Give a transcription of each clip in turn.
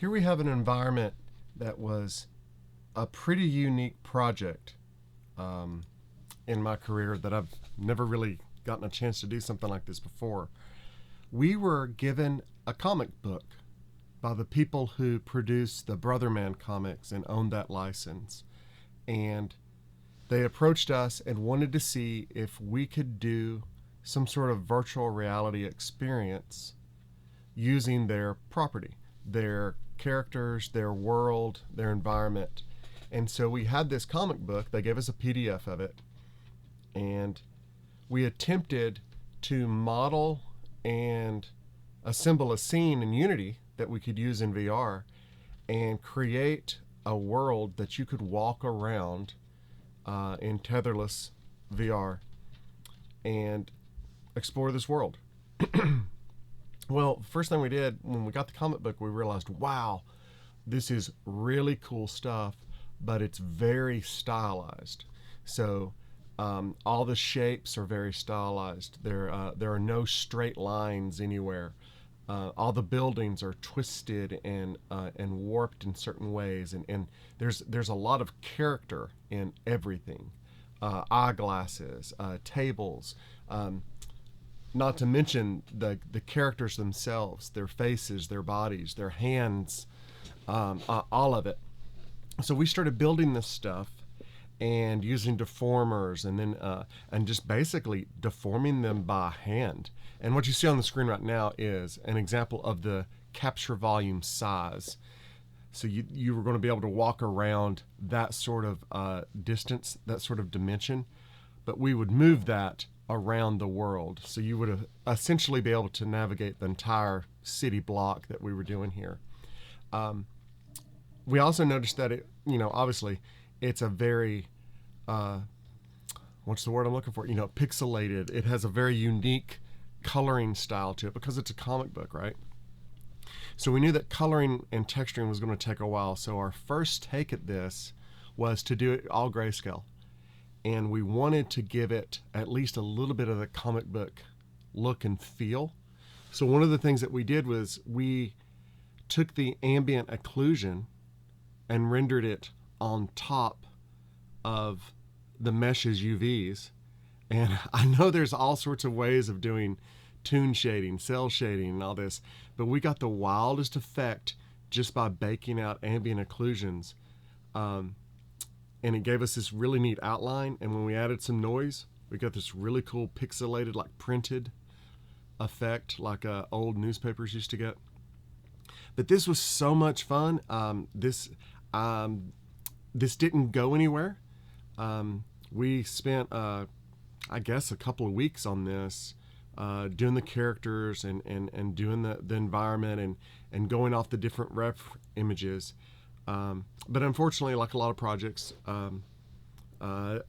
Here we have an environment that was a pretty unique project um, in my career that I've never really gotten a chance to do something like this before. We were given a comic book by the people who produced the Brother Man comics and owned that license. And they approached us and wanted to see if we could do some sort of virtual reality experience using their property, their characters, their world, their environment. And so we had this comic book. They gave us a PDF of it. And we attempted to model and assemble a scene in Unity that we could use in VR and create a world that you could walk around in tetherless VR and explore this world. Well, first thing we did when we got the comic book, we realized, wow, this is really cool stuff, but it's very stylized. So all the shapes are very stylized. There are no straight lines anywhere. All the buildings are twisted and warped in certain ways, and there's a lot of character in everything. Eyeglasses, tables, not to mention the characters themselves, their faces, their bodies, their hands, all of it. So we started building this stuff and using deformers, and then and just basically deforming them by hand. And what you see on the screen right now is an example of the capture volume size. So you were going to be able to walk around that sort of distance, that sort of dimension, but we would move that around the world. So you would essentially be able to navigate the entire city block that we were doing here. We also noticed that obviously it's a very, what's the word I'm looking for? Pixelated. It has a very unique coloring style to it because it's a comic book, right? So we knew that coloring and texturing was going to take a while. So our first take at this was to do it all grayscale. And we wanted to give it at least a little bit of the comic book look and feel. So one of the things that we did was we took the ambient occlusion and rendered it on top of the mesh's UVs. And I know there's all sorts of ways of doing toon shading, cell shading, and all this, but we got the wildest effect just by baking out ambient occlusions. And it gave us this really neat outline. And when we added some noise, we got this really cool pixelated, like printed effect, like old newspapers used to get. But this was so much fun. This didn't go anywhere. We spent, I guess, a couple of weeks on this, doing the characters and doing the environment and going off the different ref images. But unfortunately, like a lot of projects, I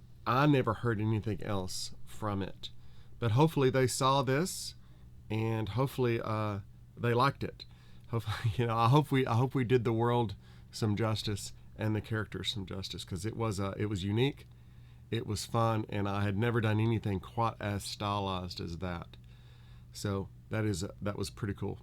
never heard anything else from it. But hopefully they saw this, and hopefully they liked it. Hopefully, I hope we did the world some justice and the characters some justice, because it was unique, it was fun, and I had never done anything quite as stylized as that. So that was pretty cool.